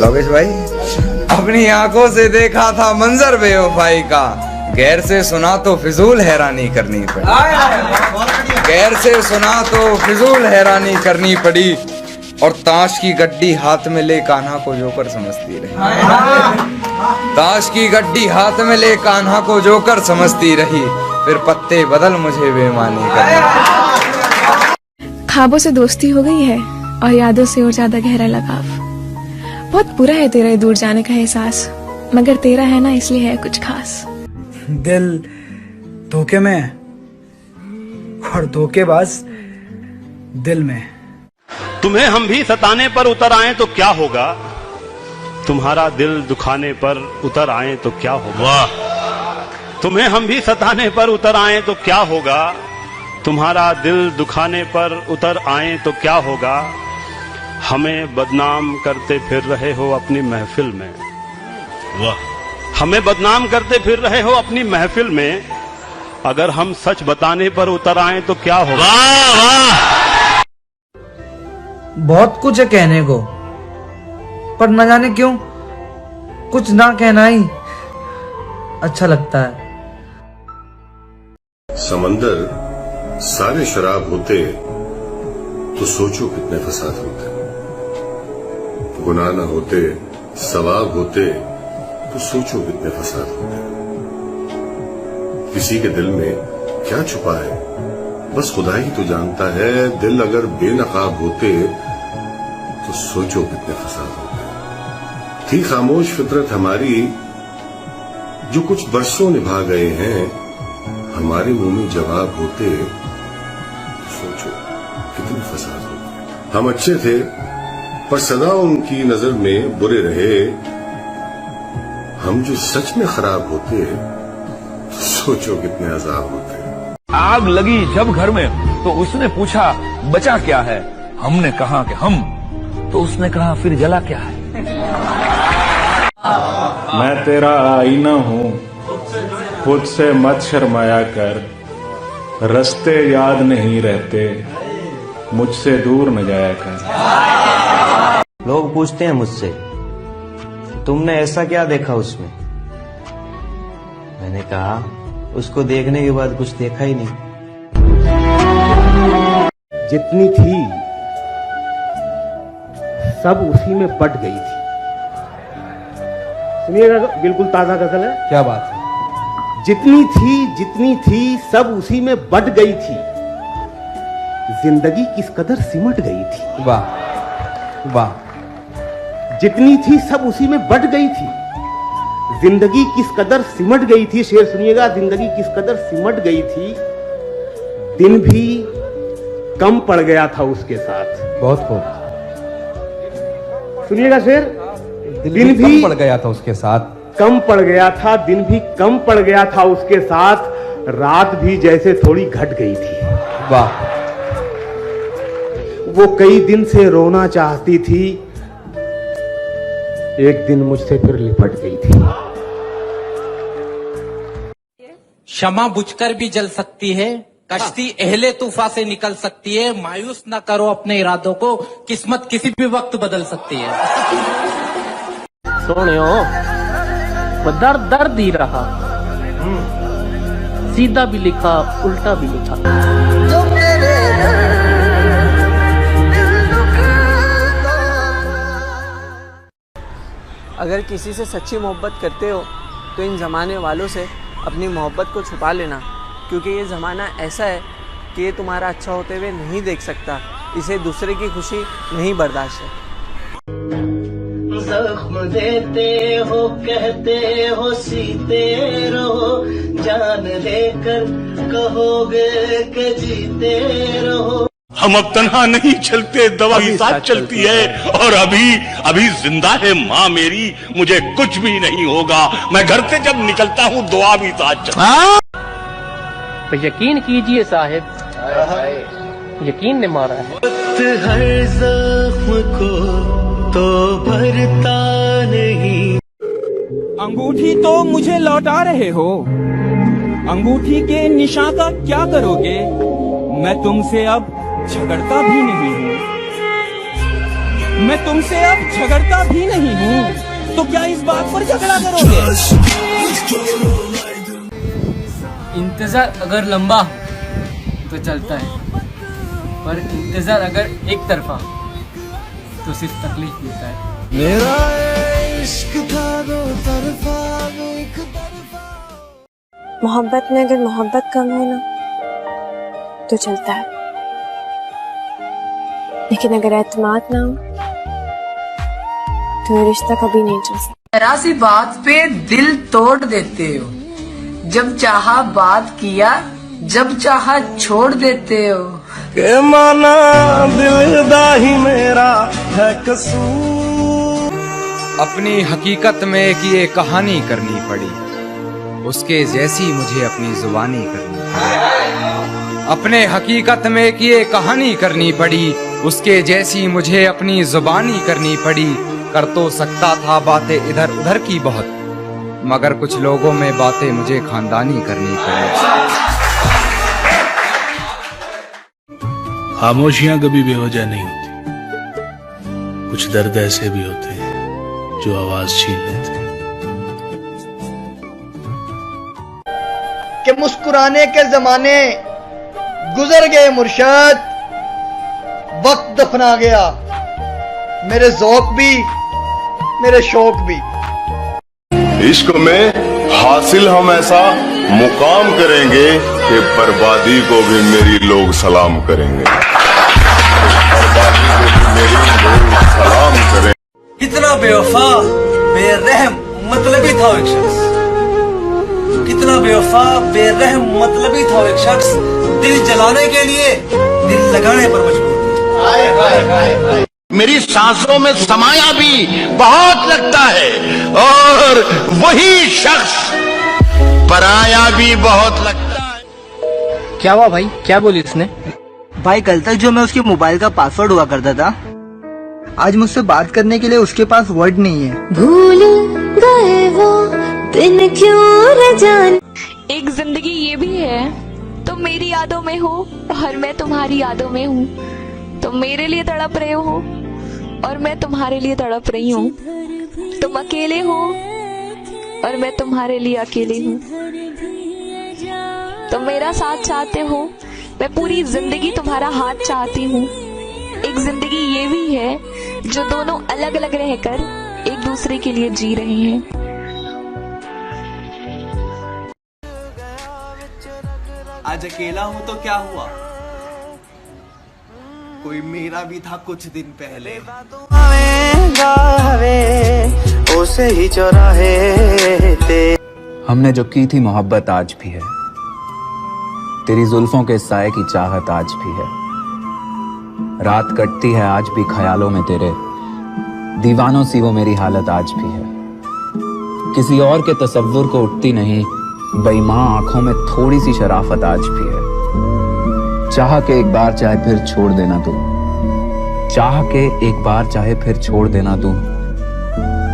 लोकेश भाई, अपनी आंखों से देखा था मंजर बेवफाई का, गैर से सुना तो फिजूल हैरानी करनी पड़ी। गैर से सुना तो फिजूल हैरानी करनी पड़ी, और ताश की गड्डी हाथ में ले कान्हा को जोकर समझती रही। ताश की गड्डी हाथ में ले कान्हा को जोकर समझती रही, फिर पत्ते बदल मुझे बेईमानी करनी। ख्वाबों से दोस्ती हो गई है और यादों से और ज्यादा गहरा लगाव। बहुत बुरा है तेरा दूर जाने का एहसास, मगर तेरा है ना इसलिए है कुछ खास। दिल धोखे में और धोखेबाज दिल में। तुम्हें हम भी सताने पर उतर आए तो क्या होगा, तुम्हारा दिल दुखाने पर उतर आए तो क्या होगा। तुम्हें हम भी सताने पर उतर आए तो क्या होगा, तुम्हारा दिल दुखाने पर उतर आए तो क्या होगा। हमें बदनाम करते फिर रहे हो अपनी महफिल में, वाह। हमें बदनाम करते फिर रहे हो अपनी महफिल में, अगर हम सच बताने पर उतर आए तो क्या होगा। वाह वाह। बहुत कुछ है कहने को, पर न जाने क्यों कुछ ना कहना ही अच्छा लगता है। समंदर सारे शराब होते तो सोचो कितने फसाद होते। गुनाह न होते सवाब होते तो सोचो कितने फसाद होते। किसी के दिल में क्या छुपा है बस खुदा ही तो जानता है। दिल अगर बेनकाब होते तो सोचो कितने फसाद होते। थी खामोश फितरत हमारी जो कुछ बरसों निभा गए हैं, हमारे मुंह में जवाब होते तो सोचो कितने फसाद होते। हम अच्छे थे पर सदा उनकी नजर में बुरे रहे, हम जो सच में खराब होते तो सोचो कितने अजाब होते। आग लगी जब घर में तो उसने पूछा बचा क्या है, हमने कहा कि हम, तो उसने कहा फिर जला क्या है। मैं तेरा आईना हूँ, खुद से मत शर्माया कर, रास्ते याद नहीं रहते, मुझसे दूर न जाया कर। लोग पूछते हैं मुझसे तुमने ऐसा क्या देखा उसमें, मैंने कहा उसको देखने के बाद कुछ देखा ही नहीं। जितनी थी सब उसी में बट गई थी। सुनिएगा, बिल्कुल ताजा गजल है। क्या बात है। जितनी थी सब उसी में बट गई थी, जिंदगी किस कदर सिमट गई थी। वाह वाह। जितनी थी सब उसी में बट गई थी, जिंदगी किस कदर सिमट गई थी। शेर सुनिएगा, जिंदगी किस कदर सिमट गई थी, दिन भी कम पड़ गया था उसके साथ। बहुत खूब। सुनिएगा शेर, दिन भी कम पड़ गया था उसके साथ। कम पड़ गया था, दिन भी कम पड़ गया था उसके साथ, रात भी जैसे थोड़ी घट गई थी। वाह। वो कई दिन से रोना चाहती थी, एक दिन मुझसे फिर लिपट गई थी। क्षमा बुझकर भी जल सकती है, कश्ती अहले तूफा से निकल सकती है। मायूस न करो अपने इरादों को, किस्मत किसी भी वक्त बदल सकती है। सोनियो दर्द दर्द ही रहा, सीधा भी लिखा उल्टा भी लिखा। अगर किसी से सच्ची मोहब्बत करते हो तो इन ज़माने वालों से अपनी मोहब्बत को छुपा लेना, क्योंकि ये ज़माना ऐसा है कि ये तुम्हारा अच्छा होते हुए नहीं देख सकता, इसे दूसरे की खुशी नहीं बर्दाश्त है। जख्म देते हो कहते हो सीते रहो, जान लेकर कहोगे कि जीते रहो। हम अब तन्हा नहीं चलते, दवा भी साथ चलती है, और अभी जिंदा है माँ मेरी, मुझे कुछ भी नहीं होगा। मैं घर से जब निकलता हूँ दुआ भी साथ चलती है। तो यकीन कीजिए साहिब, यकीन ने मारा है। हर जख्म को तो भरता नहीं। अंगूठी तो मुझे लौटा रहे हो, अंगूठी के निशान का क्या करोगे। मैं तुमसे अब झगड़ता भी नहीं हूँ। मैं तुमसे अब झगड़ता भी नहीं हूँ, तो क्या इस बात पर झगड़ा करोगे? इंतजार अगर लंबा हो तो चलता है, पर इंतजार अगर एक तरफा तो सिर्फ तकलीफ देता है। मेरा इश्क था दो तरफा। मोहब्बत में अगर मोहब्बत कम हो ना तो चलता है, लेकिन अगर एतमाद ना हो तो ये रिश्ता कभी नहीं चल सकता। जरा सी बात पे दिल तोड़ देते हो, जब चाहा बात किया, जब चाहा छोड़ देते हो। के माना दिल दा ही मेरा है कसूर। अपनी हकीकत में एक ये कहानी करनी पड़ी, उसके जैसी मुझे अपनी जुबानी करनी पड़ी। अपने हकीकत में एक ये कहानी करनी पड़ी, उसके जैसी मुझे अपनी जुबानी करनी पड़ी। कर तो सकता था बातें इधर उधर की बहुत, मगर कुछ लोगों में बातें मुझे खानदानी करनी पड़ी। खामोशियां कभी बेवजह नहीं होती, कुछ दर्द ऐसे भी होते हैं जो आवाज छीन लेते हैं। कि मुस्कुराने के जमाने गुजर गए मुर्शद, वक्त दफना गया मेरे ज़ौक भी मेरे शौक भी। इश्क में हासिल हम ऐसा मुकाम करेंगे कि बर्बादी को भी मेरी लोग सलाम करेंगे। बर्बादी को भी मेरी लोग सलाम करेंगे। कितना बेवफा बेरहम मतलबी था एक शख्स, कितना बेवफा बेरहम मतलबी था एक शख्स, दिल जलाने के लिए दिल लगाने पर मजबूर। मेरी सांसों में समाया भी बहुत लगता है, और वही शख्स पराया भी बहुत लगता है। क्या हुआ भाई, क्या बोली उसने? भाई कल तक जो मैं उसके मोबाइल का पासवर्ड हुआ करता था, आज मुझसे बात करने के लिए उसके पास वर्ड नहीं है। भूल गए वो दिन क्यों न जाने। एक जिंदगी ये भी है, तुम मेरी यादों में हो और मैं तुम्हारी यादों में हूँ। तुम मेरे लिए तड़प रहे हो और मैं तुम्हारे लिए तड़प रही हूँ। तुम अकेले हो और मैं तुम्हारे लिए अकेली हूँ। तुम मेरा साथ चाहते हो, मैं पूरी जिंदगी तुम्हारा हाथ चाहती हूँ। एक जिंदगी ये भी है जो दोनों अलग अलग रहकर एक दूसरे के लिए जी रहे हैं। आज अकेला हूँ तो क्या हुआ, कोई मेरा भी था कुछ दिन पहले। उसे ही चौराहे ते। हमने जो की थी मोहब्बत आज भी है, तेरी जुल्फों के साए की चाहत आज भी है। रात कटती है आज भी ख्यालों में तेरे, दीवानों सी वो मेरी हालत आज भी है। किसी और के तसव्वुर को उठती नहीं बेईमान आंखों में थोड़ी सी शराफत आज भी है। चाह के एक बार चाहे फिर छोड़ देना तू, चाह के एक बार चाहे फिर छोड़ देना तू,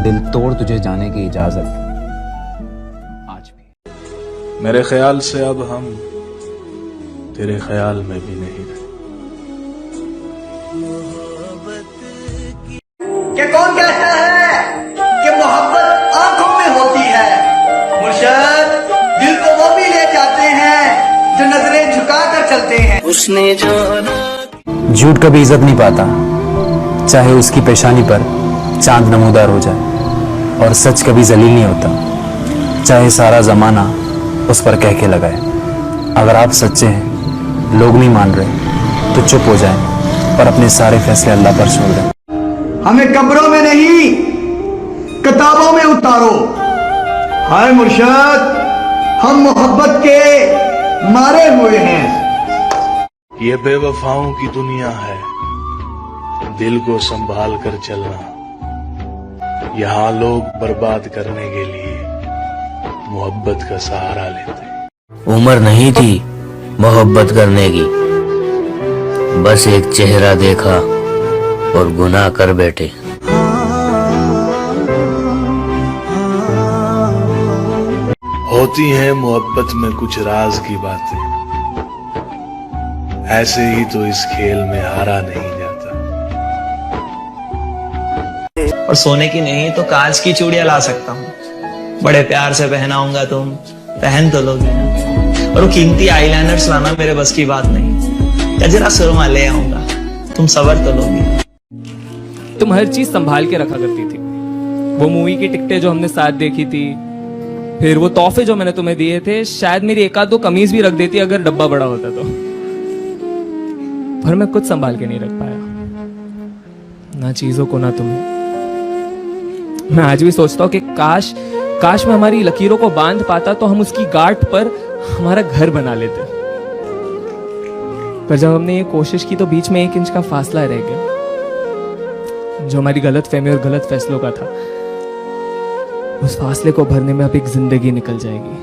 दिल तोड़ तुझे जाने की इजाजत आज भी। मेरे ख्याल से अब हम तेरे ख्याल में भी नहीं रहे। कि कौन कहता है कि मोहब्बत आंखों में होती है? मुर्शद, दिल को वो भी ले जाते हैं जो नजरें झुका कर चलते हैं। उसने जो झूठ कभी इज्जत नहीं पाता, चाहे उसकी पेशानी पर चांद नमूदार हो जाए, और सच कभी जलील नहीं होता, चाहे सारा जमाना उस पर कह के लगाए। अगर आप सच्चे हैं, लोग नहीं मान रहे, तो चुप हो जाएं और अपने सारे फैसले अल्लाह पर छोड़ दें। हमें कब्रों में नहीं किताबों में उतारो। हाय मुर्शद, हम मोहब्बत के मारे हुए हैं। ये बेवफाओं की दुनिया है, दिल को संभाल कर चलना। यहाँ लोग बर्बाद करने के लिए मोहब्बत का सहारा लेते। उम्र नहीं थी मोहब्बत करने की, बस एक चेहरा देखा और गुनाह कर बैठे। होती है मोहब्बत में कुछ राज की बातें, ऐसे ही तो इस खेल में हारा नहीं जाता। और सोने की नहीं तो कांच की चूड़ियां ला सकता हूँ। बड़े प्यार से पहनाऊंगा, तुम पहन तो लोगी ना। और वो कीमती आईलाइनर्स लाना मेरे बस की बात नहीं। गजरा सुरमा ले आऊंगा, तुम सबर तो लोगी। तुम हर चीज संभाल के रखा करती थी। वो मूवी की टिकटें जो हमने साथ देखी थी, फिर वो तोहफे जो मैंने तुम्हें दिए थे, शायद मेरी एक आध दो कमीज भी रख देती अगर डब्बा बड़ा होता तो। पर मैं कुछ संभाल के नहीं रख पाया, ना चीजों को ना तुम्हें। मैं आज भी सोचता हूँ कि काश मैं हमारी लकीरों को बांध पाता तो हम उसकी गांठ पर हमारा घर बना लेते। पर जब हमने ये कोशिश की तो बीच में 1 इंच का फासला रह गया, जो हमारी गलत फहमी और गलत फैसलों का था। उस फासले को भरने में अब एक जिंदगी निकल जाएगी।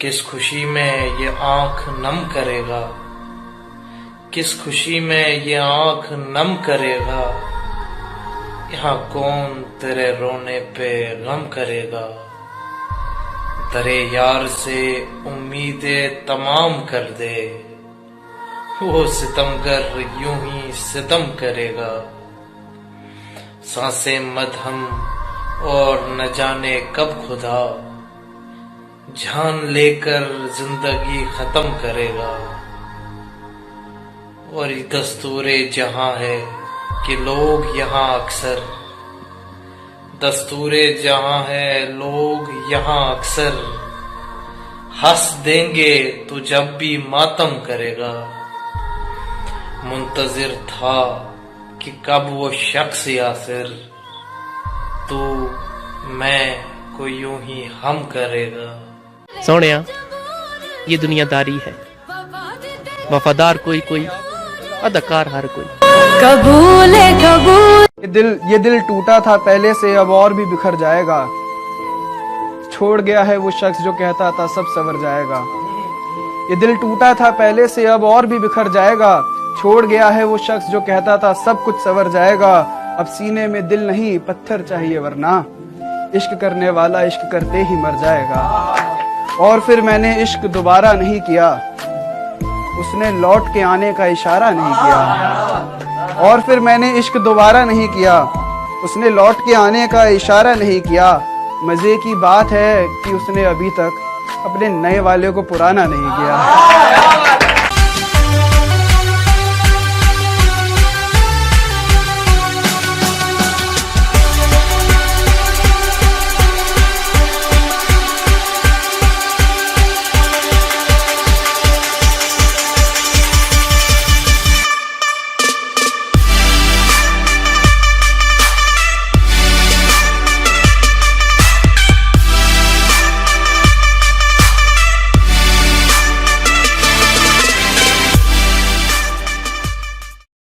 किस खुशी में ये आंख नम करेगा, किस खुशी में ये आंख नम करेगा, यहाँ कौन तेरे रोने पे गम करेगा। तेरे यार से उम्मीदें तमाम कर दे, वो सितमगर यूं ही सितम करेगा। सांसें मदहम और न जाने कब खुदा जान लेकर जिंदगी खत्म करेगा। और ये दस्तूरे जहां है कि लोग यहाँ अक्सर, दस्तूरे जहां है लोग यहाँ अक्सर, हंस देंगे तो जब भी मातम करेगा। मुंतजिर था कि कब वो शख्स या फिर तू मैं को यूं ही हम करेगा। सोनिया, ये दुनियादारी है, वफादार कोई कोई, अदाकार हर कोई। कबूल है कबूल। ये दिल टूटा था पहले से, अब और भी बिखर जाएगा। छोड़ गया है वो शख्स जो कहता था सब संवर जाएगा। ये दिल टूटा था पहले से, अब और भी बिखर जाएगा। छोड़ गया है वो शख्स जो कहता था सब कुछ संवर जाएगा। अब सीने में दिल नहीं पत्थर चाहिए, वरना इश्क करने वाला इश्क करते ही मर जाएगा। और फिर मैंने इश्क दोबारा नहीं किया, उसने लौट के आने का इशारा नहीं किया। और फिर मैंने इश्क दोबारा नहीं किया, उसने लौट के आने का इशारा नहीं किया। मजे की बात है कि उसने अभी तक अपने नए वाले को पुराना नहीं किया।